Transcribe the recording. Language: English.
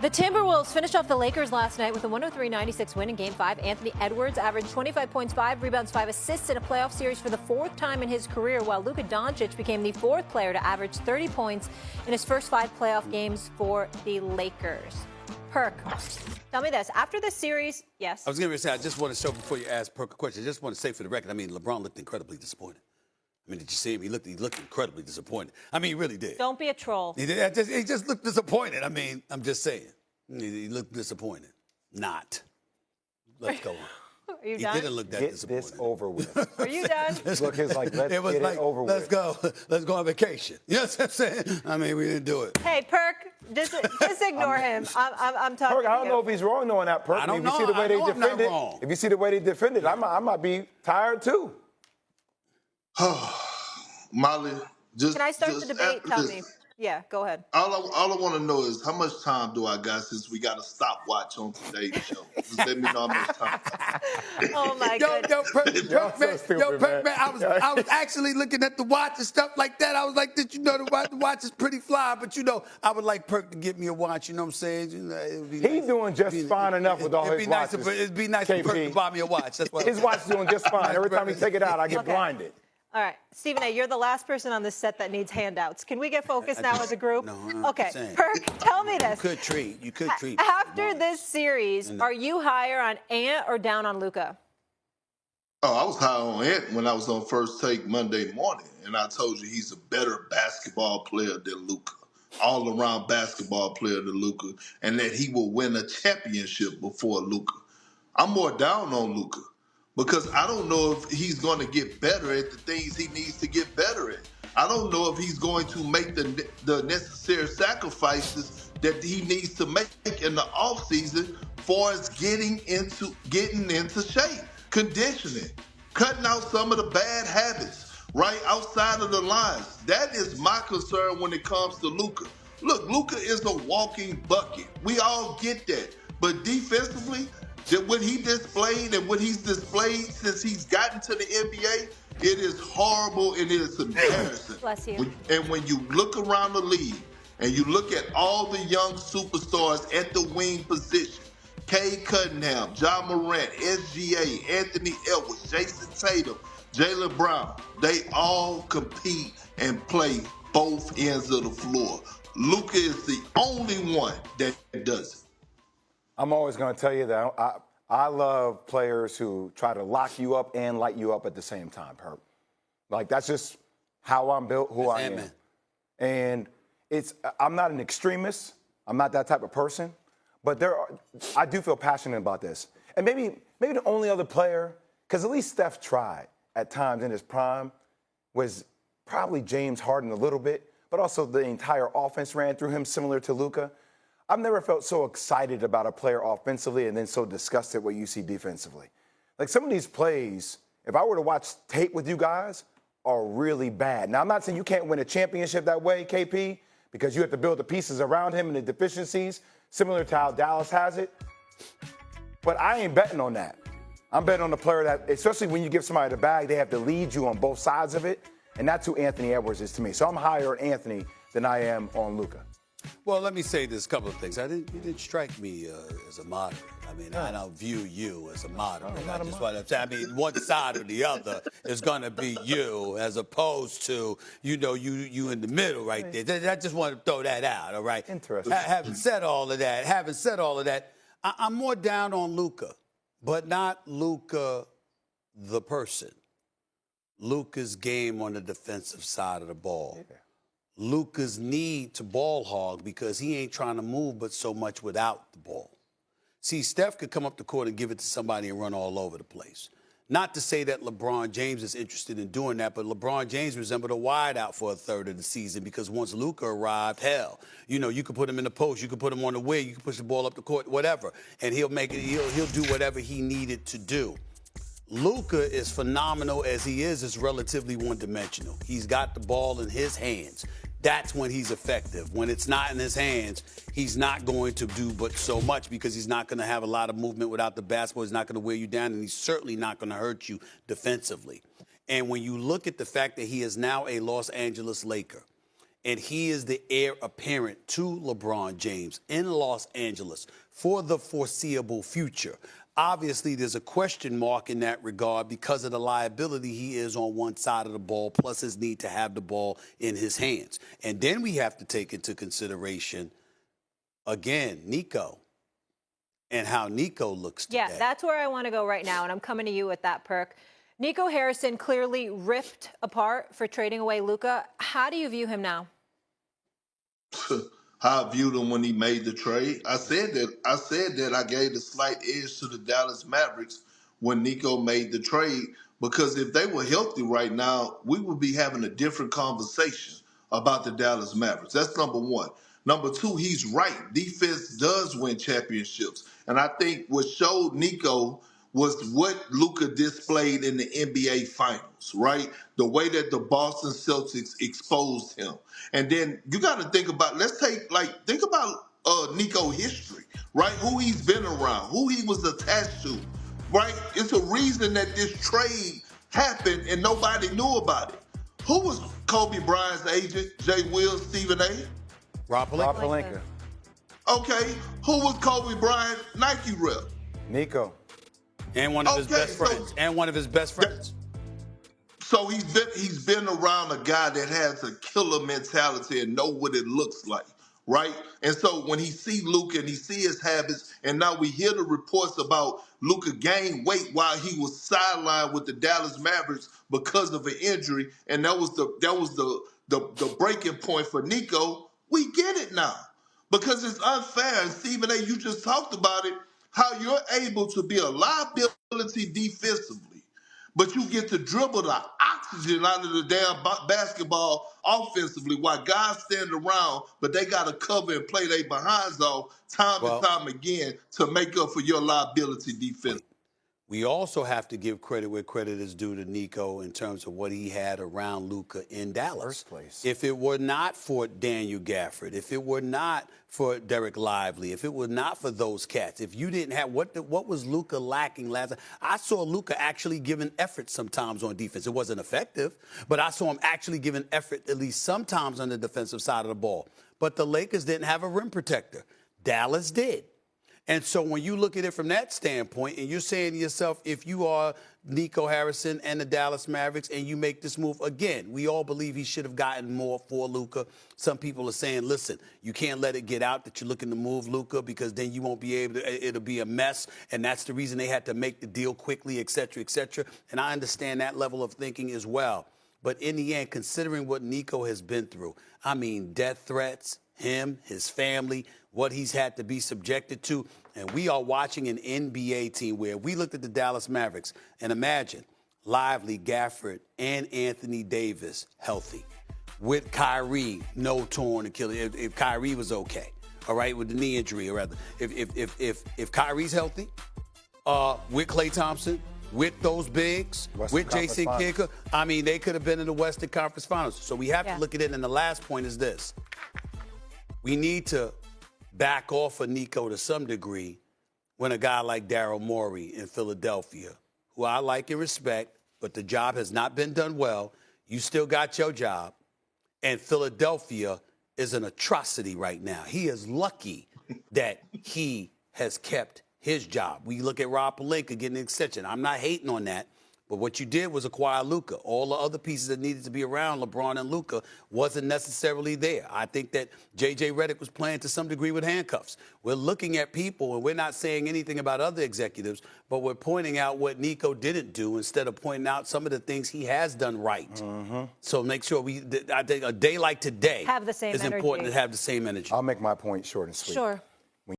The Timberwolves finished off the Lakers last night with a 103-96 win in Game 5. Anthony Edwards averaged 25 points, 5 rebounds, 5 assists in a playoff series for the fourth time in his career, while Luka Doncic became the fourth player to average 30 points in his first 5 playoff games for the Lakers. Perk, tell me this. After this series, yes? I was going to say, I just want to show, before you ask Perk a question, I just want to say for the record, I mean, LeBron looked incredibly disappointed. I mean, did you see him? He looked incredibly disappointed. I mean, he really did. Don't be a troll. He just looked disappointed. I mean, I'm just saying. He looked disappointed. Not. Let's go on. Are you done? He didn't look that disappointed. Get this over with. Are you done? Look, it's like, let's get it over with. Let's go on vacation. You know what I'm saying? I mean, we didn't do it. Hey, Perk, just ignore him. I'm talking Perk, I don't know if he's wrong knowing that, Perk. I don't know. If you see the way they defend it, wrong. if you see the way they defend it, I might be tired too. Molly, Can I start the debate? Tell me. Yeah, go ahead. All I want to know is how much time do I got since we got a stopwatch on today's show? Just let me know how much time. Oh my goodness. Perk, man, I was actually looking at the watch and stuff like that. I was like, did you know the watch is pretty fly? But I would like Perk to get me a watch. You know what I'm saying? He's doing just fine enough with all his watches. It'd be nice for Perk to buy me a watch. That's what his watch is doing just fine. Every time he take it out, I get blinded. All right, Stephen A., you're the last person on this set that needs handouts. Can we get focused now as a group? No, okay, Perk, tell me this. You could treat. After this series, are you higher on Ant or down on Luka? Oh, I was high on Ant when I was on First Take Monday morning, and I told you he's a better basketball player than Luka, all-around basketball player than Luka, and that he will win a championship before Luka. I'm more down on Luka, because I don't know if he's going to get better at the things he needs to get better at. I don't know if he's going to make the necessary sacrifices that he needs to make in the offseason for us getting into shape, conditioning, cutting out some of the bad habits right outside of the lines. That is my concern when it comes to Luka. Look, Luka is a walking bucket. We all get that. But defensively, that what he displayed and what he's displayed since he's gotten to the NBA, it is horrible and it is embarrassing. Bless you. And when you look around the league and you look at all the young superstars at the wing position, Cade Cunningham, John Morant, SGA, Anthony Edwards, Jason Tatum, Jaylen Brown, they all compete and play both ends of the floor. Luka is the only one that does it. I'm always going to tell you that I love players who try to lock you up and light you up at the same time, Perk. Like, that's just how I'm built, who I am. And I'm not an extremist. I'm not that type of person. But I do feel passionate about this. And maybe the only other player, because at least Steph tried at times in his prime, was probably James Harden a little bit, but also the entire offense ran through him, similar to Luka. I've never felt so excited about a player offensively and then so disgusted what you see defensively. Like, some of these plays, if I were to watch tape with you guys, are really bad. Now, I'm not saying you can't win a championship that way, KP, because you have to build the pieces around him and the deficiencies, similar to how Dallas has it. But I ain't betting on that. I'm betting on the player that, especially when you give somebody the bag, they have to lead you on both sides of it. And that's who Anthony Edwards is to me. So I'm higher on Anthony than I am on Luka. Well, let me say this couple of things. You didn't strike me as a moderate. I mean, I don't view you as a moderate. That's what I'm saying. I mean, one side or the other is going to be you, as opposed to, you in the middle right there. I just want to throw that out, all right? Interesting. Having said all of that, I'm more down on Luka, but not Luka the person. Luka's game on the defensive side of the ball. Yeah. Luka's need to ball hog because he ain't trying to move but so much without the ball. See, Steph could come up the court and give it to somebody and run all over the place. Not to say that LeBron James is interested in doing that, but LeBron James resembled a wideout for a third of the season because once Luka arrived, hell, you could put him in the post, you could put him on the wing, you could push the ball up the court, whatever, and he'll do whatever he needed to do. Luka, is phenomenal as he is relatively one-dimensional. He's got the ball in his hands. That's when he's effective. When it's not in his hands, he's not going to do but so much because he's not going to have a lot of movement without the basketball. He's not going to wear you down, and he's certainly not going to hurt you defensively. And when you look at the fact that he is now a Los Angeles Laker, and he is the heir apparent to LeBron James in Los Angeles for the foreseeable future. Obviously, there's a question mark in that regard because of the liability he is on one side of the ball, plus his need to have the ball in his hands. And then we have to take into consideration, again, Nico and how Nico looks today. Yeah, that's where I want to go right now, and I'm coming to you with that, Perk. Nico Harrison clearly ripped apart for trading away Luka. How do you view him now? How I viewed him when he made the trade. I said that I gave the slight edge to the Dallas Mavericks when Nico made the trade, because if they were healthy right now, we would be having a different conversation about the Dallas Mavericks. That's number one. Number two, he's right. Defense does win championships. And I think what showed Nico was what Luka displayed in the NBA Finals, right? The way that the Boston Celtics exposed him. And then you got to think about, think about Nico history, right? Who he's been around, who he was attached to, right? It's a reason that this trade happened and nobody knew about it. Who was Kobe Bryant's agent? Jay Will, Stephen A? Rob Pelinka. Okay. Who was Kobe Bryant Nike rep? Nico. And one of his best friends. So he's been around a guy that has a killer mentality and know what it looks like, right? And so when he see Luka and he see his habits, and now we hear the reports about Luka gained weight while he was sidelined with the Dallas Mavericks because of an injury, and that was the breaking point for Nico. We get it now because it's unfair. And Stephen A., you just talked about it, how you're able to be a liability defensively, but you get to dribble the oxygen out of the damn basketball offensively while guys stand around, but they got to cover and play their behinds off time and time again to make up for your liability defense. We also have to give credit where credit is due to Nico in terms of what he had around Luka in Dallas. First place. If it were not for Daniel Gafford, if it were not for Derek Lively, if it were not for those cats, if you didn't have what was Luka lacking last time? I saw Luka actually giving effort sometimes on defense. It wasn't effective, but I saw him actually giving effort at least sometimes on the defensive side of the ball. But the Lakers didn't have a rim protector. Dallas did. And so when you look at it from that standpoint, and you're saying to yourself, if you are Nico Harrison and the Dallas Mavericks and you make this move, again, we all believe he should have gotten more for Luka. Some people are saying, listen, you can't let it get out that you're looking to move Luka because then you won't be able to, it'll be a mess. And that's the reason they had to make the deal quickly, et cetera, et cetera. And I understand that level of thinking as well. But in the end, considering what Nico has been through, I mean, death threats, him, his family, what he's had to be subjected to. And we are watching an NBA team where we looked at the Dallas Mavericks and imagine Lively, Gafford, and Anthony Davis healthy. With Kyrie, no torn Achilles. If Kyrie was okay, all right, with the knee injury, or rather, if Kyrie's healthy, with Klay Thompson, with those bigs, with Jason Kidd, I mean, they could have been in the Western Conference Finals. So we have to look at it. And the last point is this. We need to back off of Nico to some degree when a guy like Daryl Morey in Philadelphia, who I like and respect, but the job has not been done well. You still got your job. And Philadelphia is an atrocity right now. He is lucky that he has kept his job. We look at Rob Pelinka getting an extension. I'm not hating on that. But what you did was acquire Luka. All the other pieces that needed to be around LeBron and Luka wasn't necessarily there. I think that J.J. Redick was playing to some degree with handcuffs. We're looking at people, and we're not saying anything about other executives, but we're pointing out what Nico didn't do instead of pointing out some of the things he has done right. Mm-hmm. So make sure I think a day like today have the same is energy. Important to have the same energy. I'll make my point short and sweet. Sure.